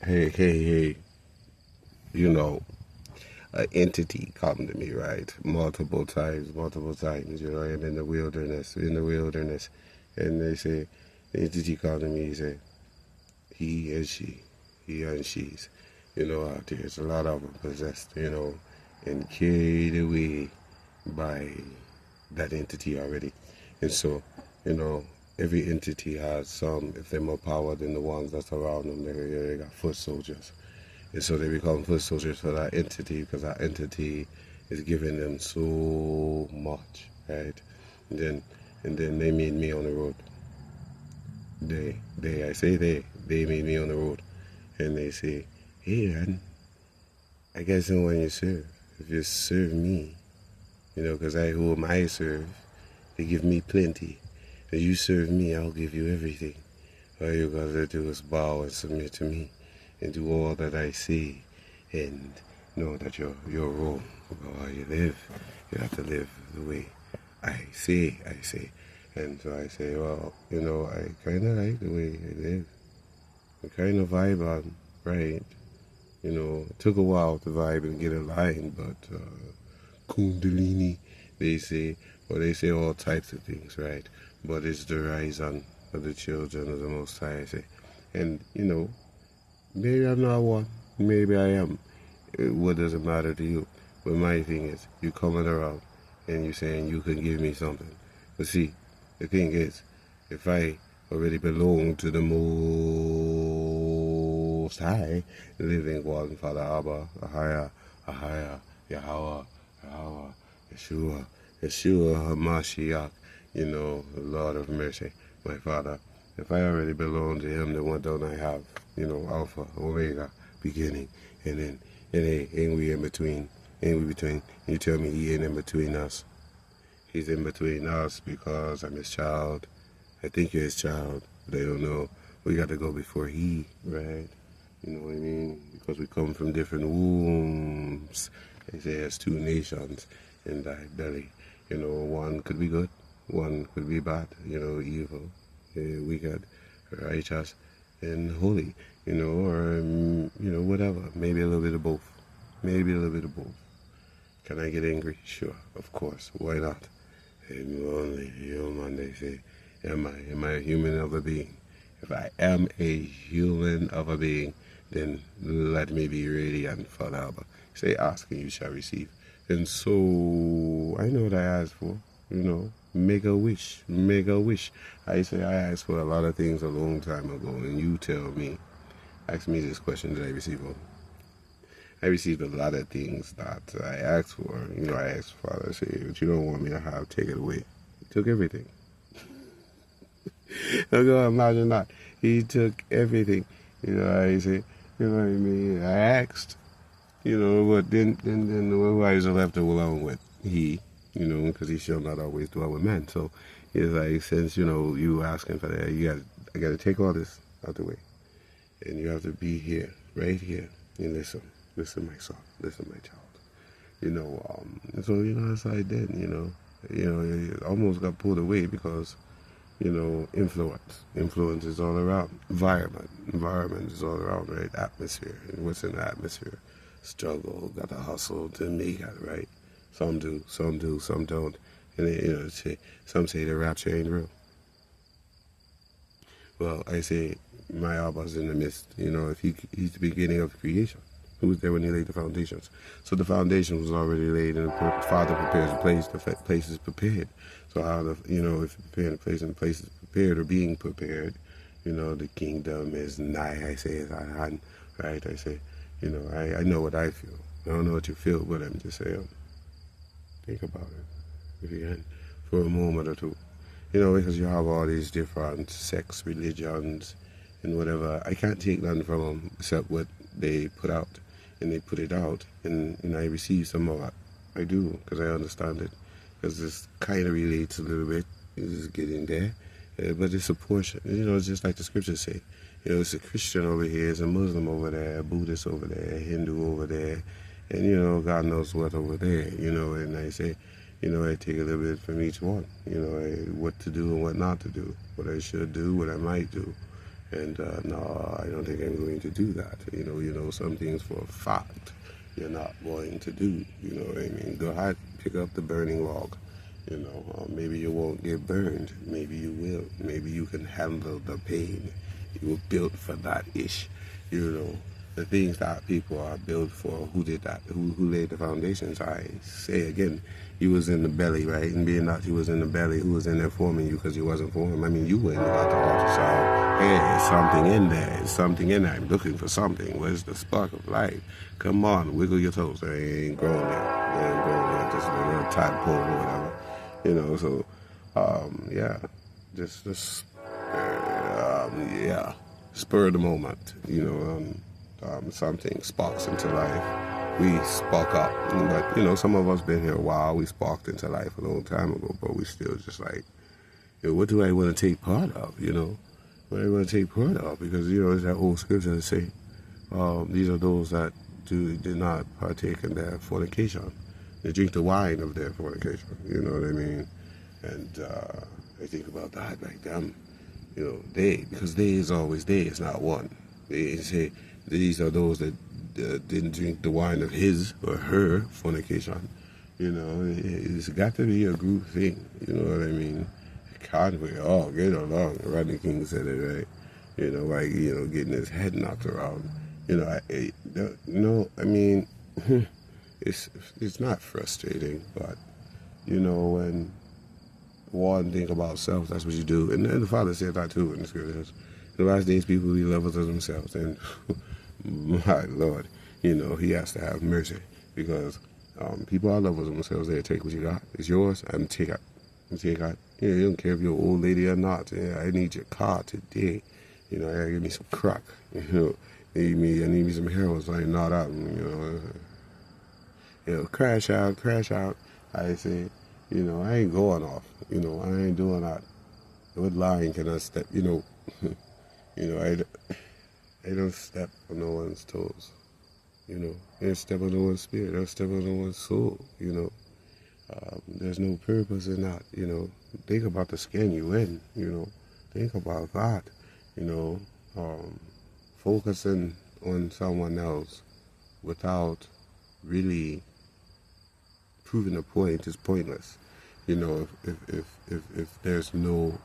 Hey, you know, an entity come to me, right? Multiple times, I'm in the wilderness, and they say, the entity come to me, he say, he and she, he and she's, out there's a lot of them possessed, and carried away by that entity already. And so, you know, every entity has some, if they're more power than the ones that's around them, they got foot soldiers. And so they become foot soldiers for that entity because that entity is giving them so much, right? And then and then they meet me on the road. I say they meet me on the road and they say, hey man, I guess the one you serve. If you serve me, because whom I serve, they give me plenty. If you serve me, I'll give you everything. All you gotta do is bow and submit to me and do all that I say and know that your role about how you live, you have to live the way I say. And so I say, well, I kinda like the way I live. I kinda vibe on, right? It took a while to vibe and get aligned, but Kundalini, they say, or they say all types of things, right? But it's the rising of the children of the Most High, I say. And, maybe I'm not one, maybe I am. What does it matter to you? But my thing is, you coming around and you saying you can give me something. But see, the thing is, if I already belong to the Most High, the living one, Father Abba, Ahaya, Yahweh, Yeshua, Hamashiach, Lord of mercy, my Father. If I already belong to him, then what don't I have? Alpha, Omega, beginning, and then, ain't we in between? Ain't we between? You tell me he ain't in between us. He's in between us because I'm his child. I think you're his child. They don't know. We got to go before he, right? You know what I mean? Because we come from different wombs. They say there's two nations in thy belly. One could be good, one could be bad, evil, wicked, righteous, and holy, or, whatever. Maybe a little bit of both. Maybe a little bit of both. Can I get angry? Sure, of course. Why not? And only human, they say, am I a human of a being? If I am a human of a being, then let me be radiant, Father Abba. Say, ask and you shall receive. And so, I know what I asked for, make a wish, make a wish. I say I asked for a lot of things a long time ago, and you tell me, ask me this question, did I receive one? I received a lot of things that I asked for. I asked Father, I say, what you don't want me to have, take it away. He took everything. Imagine that. He took everything. I say, what I mean? I asked, but then who I was left alone with? He, because he shall not always dwell with men. So it's like, since, you asking for that, I got to take all this out the way. And you have to be here, right here, and listen, my son, listen, my child. So, that's how I did, it almost got pulled away because, influence is all around. Environment is all around, right? Atmosphere, and what's in the atmosphere? Struggle, got to hustle to make it, right? Some do, some don't. And then, some say the rapture ain't real. Well, I say my Abba's in the midst. If he's the beginning of creation, who was there when he laid the foundations? So the foundation was already laid, and the Father prepares the place. The place is prepared. So how if you prepare the place and the place is prepared or being prepared, the kingdom is nigh. I say it's at hand, right? I say, I know what I feel. I don't know what you feel, but I'm just saying, think about it if you can, for a moment or two. Because you have all these different sects, religions, and whatever. I can't take none from them except what they put out. And they put it out, and I receive some of it. I do, because I understand it. Because this kind of relates a little bit. It's getting there. But it's a portion. It's just like the scriptures say. It's a Christian over here, it's a Muslim over there, a Buddhist over there, a Hindu over there, and, God knows what over there, and I say, I take a little bit from each one, what to do and what not to do, what I should do, what I might do, And no, I don't think I'm going to do that. Some things for a fact you're not going to do. You know what I mean? Go ahead, pick up the burning log. Maybe you won't get burned. Maybe you will. Maybe you can handle the pain. You were built for that ish. The things that people are built for. Who did that? Who laid the foundations? I say again, he was in the belly, right? And being that he was in the belly, who was in there forming you because he wasn't for him? I mean, you went about the ultrasound. Hey, there's something in there. There's something in there. I'm looking for something. Where's the spark of life? Come on, wiggle your toes. They ain't growing yet. They ain't growing yet. Just a little tadpole or whatever. So, yeah. Just yeah. Spur of the moment. Something sparks into life. We spark up. But, some of us been here a while. We sparked into life a long time ago, but we still just like, what do I want to take part of, What do I want to take part of? Because, it's that old scripture that say, these are those that did not partake in their fornication. They drink the wine of their fornication, you know what I mean? And I think about that, like them, because they is always they, it's not one. They say these are those that didn't drink the wine of his or her fornication. It's got to be a group thing, you know what I mean? Can't we all get along? Rodney King said it, right? Getting his head knocked around. It's not frustrating, but when one think about self, that's what you do. And the Father said that too in the scriptures. In the last days, people will be lovers of themselves, and my Lord, He has to have mercy because people are lovers of themselves. They take what you got. It's yours. I'm take it. You don't care if you're an old lady or not. Yeah, I need your car today. I gotta give me some crack. I need me some heroin so I ain't not out. Crash out. I say, I ain't going off. I ain't doing that. What line can I step? I don't step on no one's toes. I don't step on no one's spirit. I don't step on no one's soul. There's no purpose in that. Think about the skin you in. Think about that. Focusing on someone else without really proving a point is pointless. If there's no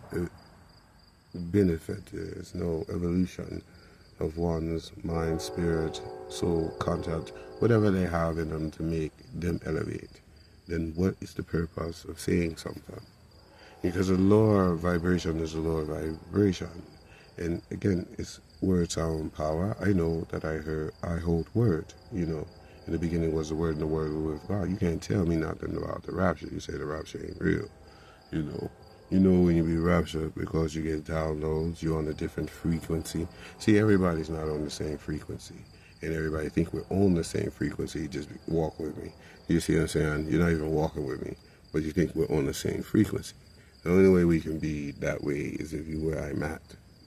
benefit, there's no evolution of one's mind, spirit, soul, concept, whatever they have in them to make them elevate, then what is the purpose of saying something? Because the lower vibration is the lower vibration. And again, it's word, sound, power. I know that I hold word, In the beginning was the word, and the word was with God. You can't tell me nothing about the rapture. You say the rapture ain't real, when you be raptured because you get downloads, you're on a different frequency. See, everybody's not on the same frequency. And everybody think we're on the same frequency. Just walk with me. You see what I'm saying? You're not even walking with me, but you think we're on the same frequency. The only way we can be that way is if you're where I'm at,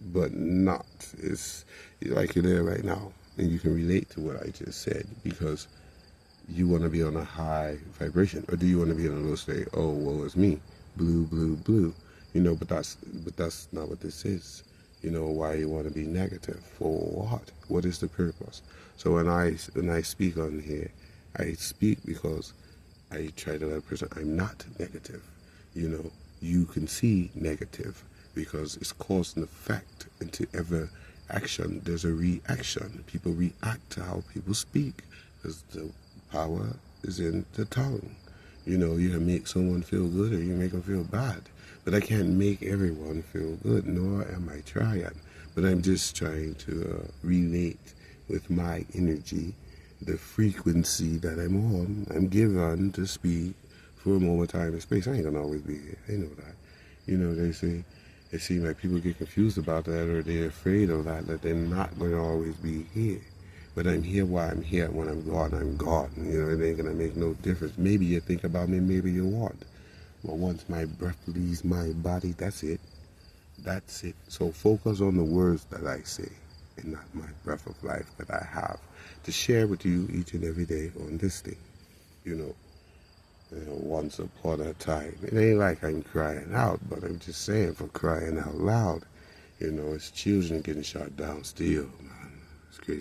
but not. It's like you're there right now, and you can relate to what I just said because you want to be on a high vibration, or do you want to be in a low state? Oh, woe is me, blue, blue, blue. But that's not what this is. Why you want to be negative for what? What is the purpose? So when I speak on here, I speak because I try to let a person I'm not negative. You can see negative because it's cause and effect. Into every action, there's a reaction. People react to how people speak because the power is in the tongue. You can make someone feel good or you make them feel bad. But I can't make everyone feel good, nor am I trying. But I'm just trying to relate with my energy, the frequency that I'm on. I'm given to speak for a moment, time, and space. I ain't gonna always be here. They know that. They say, it seems like people get confused about that, or they're afraid of that they're not going to always be here. But I'm here while I'm here. When I'm gone, I'm gone. It ain't gonna make no difference. Maybe you think about me, maybe you won't. But once my breath leaves my body, that's it. That's it. So focus on the words that I say and not my breath of life that I have to share with you each and every day on this thing. Once upon a time. It ain't like I'm crying out, but I'm just saying for crying out loud. You know, it's children getting shot down still, man. It's crazy.